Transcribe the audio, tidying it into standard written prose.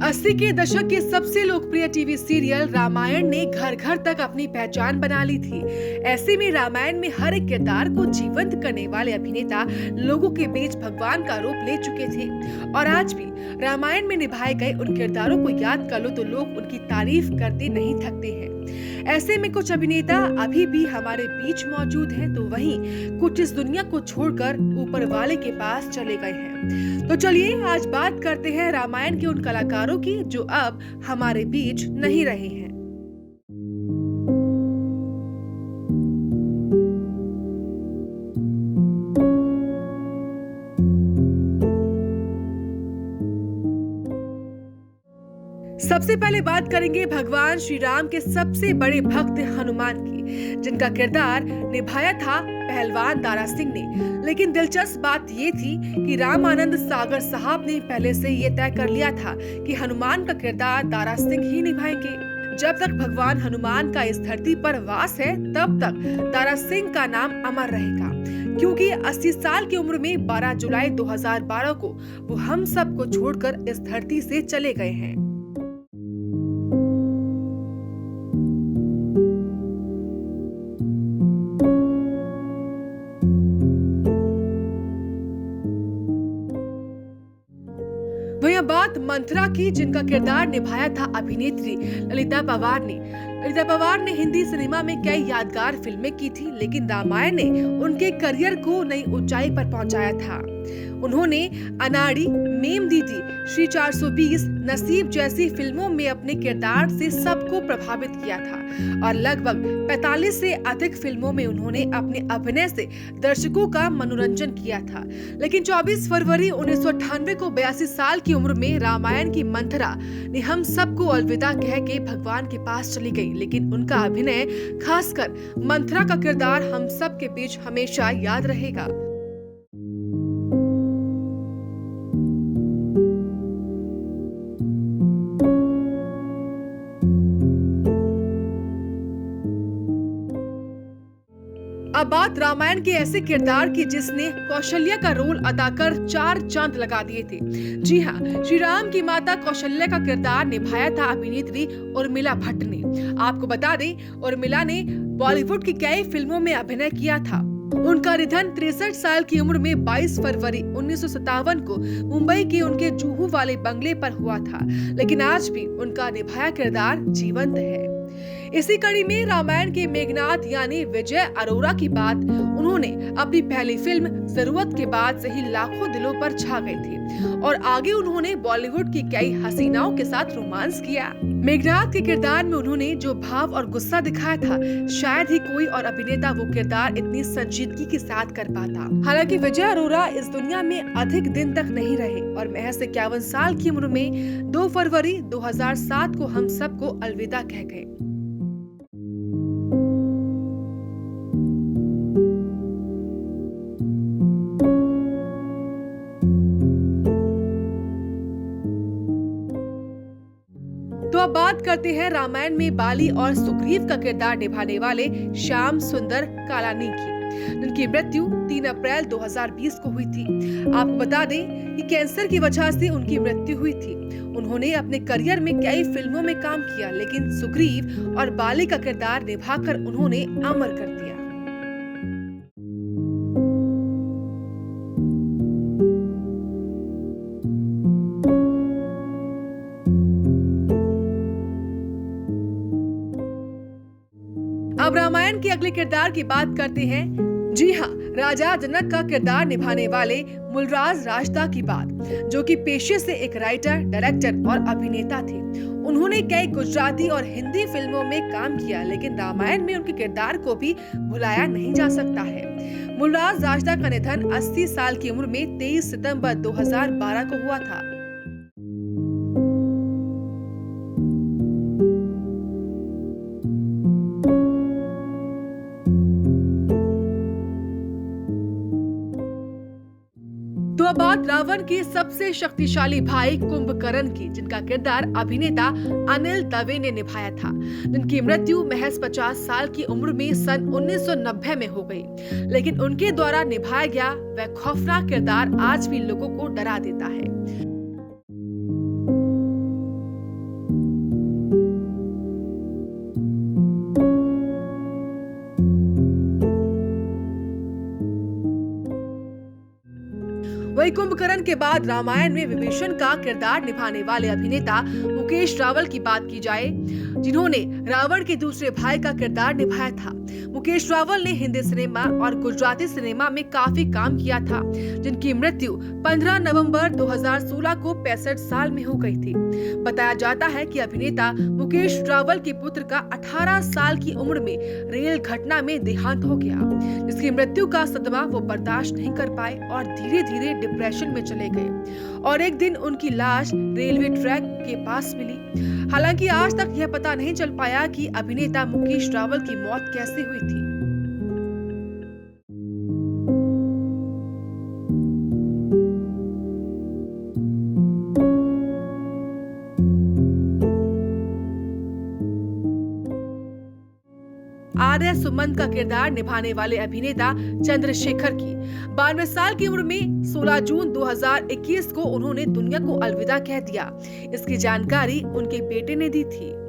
अस्सी के दशक के सबसे लोकप्रिय टीवी सीरियल रामायण ने घर घर तक अपनी पहचान बना ली थी। ऐसे में रामायण में हर एक किरदार को जीवंत करने वाले अभिनेता लोगों के बीच भगवान का रूप ले चुके थे। और आज भी रामायण में निभाए गए उन किरदारों को याद कर लो तो लोग उनकी तारीफ करते नहीं थकते हैं। ऐसे में कुछ अभिनेता अभी भी हमारे बीच मौजूद हैं, तो वहीं कुछ इस दुनिया को छोड़कर ऊपर वाले के पास चले गए हैं। तो चलिए आज बात करते हैं रामायण के उन कलाकारों की जो अब हमारे बीच नहीं रहे हैं। सबसे पहले बात करेंगे भगवान श्री राम के सबसे बड़े भक्त हनुमान की, जिनका किरदार निभाया था पहलवान दारा सिंह ने। लेकिन दिलचस्प बात ये थी कि रामानंद सागर साहब ने पहले से ये तय कर लिया था कि हनुमान का किरदार दारा सिंह ही निभाएंगे। जब तक भगवान हनुमान का इस धरती पर वास है तब तक दारा सिंह का नाम अमर रहेगा, क्योंकि 80 साल की उम्र में 12 जुलाई 2012 को वो हम सब को छोड़कर इस धरती से चले गए हैं। वहीं बात मंथरा की, जिनका किरदार निभाया था अभिनेत्री ललिता पवार ने। ललिता पवार ने हिंदी सिनेमा में कई यादगार फिल्में की थी, लेकिन रामायण ने उनके करियर को नई ऊंचाई पर पहुंचाया था। उन्होंने अनाड़ी, मेम दीदी, श्री 420, नसीब जैसी फिल्मों में अपने किरदार से सबको प्रभावित किया था और लगभग 45 से अधिक फिल्मों में उन्होंने अपने अभिनय से दर्शकों का मनोरंजन किया था। लेकिन 24 फरवरी 1998 को 82 साल की उम्र में रामायण की मंथरा ने हम सबको अलविदा कह के भगवान के पास चली गई। लेकिन उनका अभिनय, खासकर मंथरा का किरदार, हम सब के बीच हमेशा याद रहेगा। अब बात रामायण के ऐसे किरदार की जिसने कौशल्या का रोल अदा कर 4 चांद लगा दिए थे। जी हाँ, श्री राम की माता कौशल्या का किरदार निभाया था अभिनेत्री उर्मिला भट्ट ने। आपको बता दें, उर्मिला ने बॉलीवुड की कई फिल्मों में अभिनय किया था। उनका निधन 63 साल की उम्र में 22 फरवरी 1957 को मुंबई के उनके जुहू वाले बंगले पर हुआ था। लेकिन आज भी उनका निभाया किरदार जीवंत है। इसी कड़ी में रामायण के मेघनाथ यानी विजय अरोरा की बात, उन्होंने अपनी पहली फिल्म जरूरत के बाद से ही लाखों दिलों पर छा गए थे और आगे उन्होंने बॉलीवुड की कई हसीनाओं के साथ रोमांस किया। मेघनाथ के किरदार में उन्होंने जो भाव और गुस्सा दिखाया था, शायद ही कोई और अभिनेता वो किरदार इतनी संजीदगी के साथ कर पाता। हालांकि विजय अरोरा इस दुनिया में अधिक दिन तक नहीं रहे और महज 51 साल की उम्र में 2 फरवरी 2007 को हम सबको अलविदा कह गए। तो अब बात करते हैं रामायण में बाली और सुग्रीव का किरदार निभाने वाले श्याम सुंदर कालानी की, जिनकी मृत्यु 3 अप्रैल 2020 को हुई थी। आपको बता दें कि कैंसर की वजह से उनकी मृत्यु हुई थी। उन्होंने अपने करियर में कई फिल्मों में काम किया, लेकिन सुग्रीव और बाली का किरदार निभाकर उन्होंने अमर कर दिया। अब रामायण के अगले किरदार की बात करते हैं। जी हाँ, राजा जनक का किरदार निभाने वाले मूलराज राजदा की बात, जो कि पेशे से एक राइटर, डायरेक्टर और अभिनेता थे। उन्होंने कई गुजराती और हिंदी फिल्मों में काम किया, लेकिन रामायण में उनके किरदार को भी भुलाया नहीं जा सकता है। मूलराज राजदा का निधन 80 साल की उम्र में 23 सितंबर 2012 को हुआ था। तो अब बात बात रावण के सबसे शक्तिशाली भाई कुंभकर्ण की, जिनका किरदार अभिनेता अनिल दवे ने निभाया था, जिनकी मृत्यु महज 50 साल की उम्र में सन 1990 में हो गई। लेकिन उनके द्वारा निभाया गया वह खौफनाक किरदार आज भी लोगों को डरा देता है। वही कुंभकर्ण के बाद रामायण में विभीषण का किरदार निभाने वाले अभिनेता मुकेश रावल की बात की जाए, जिन्होंने रावण के दूसरे भाई का किरदार निभाया था। मुकेश रावल ने हिंदी सिनेमा और गुजराती सिनेमा में काफी काम किया था, जिनकी मृत्यु 15 नवंबर 2016 को 65 साल में हो गई थी। बताया जाता है कि अभिनेता मुकेश रावल के पुत्र का 18 साल की उम्र में रेल घटना में देहांत हो गया, जिसकी मृत्यु का सदमा वो बर्दाश्त नहीं कर पाए और धीरे धीरे डिप्रेशन में चले गए और एक दिन उनकी लाश रेलवे ट्रैक के पास मिली। हालांकि आज तक यह पता नहीं चल पाया कि अभिनेता मुकेश रावल की मौत कैसे हुई थी। आर्य सुमंत का किरदार निभाने वाले अभिनेता चंद्रशेखर की 92 साल की उम्र में 16 जून 2021 को उन्होंने दुनिया को अलविदा कह दिया। इसकी जानकारी उनके बेटे ने दी थी।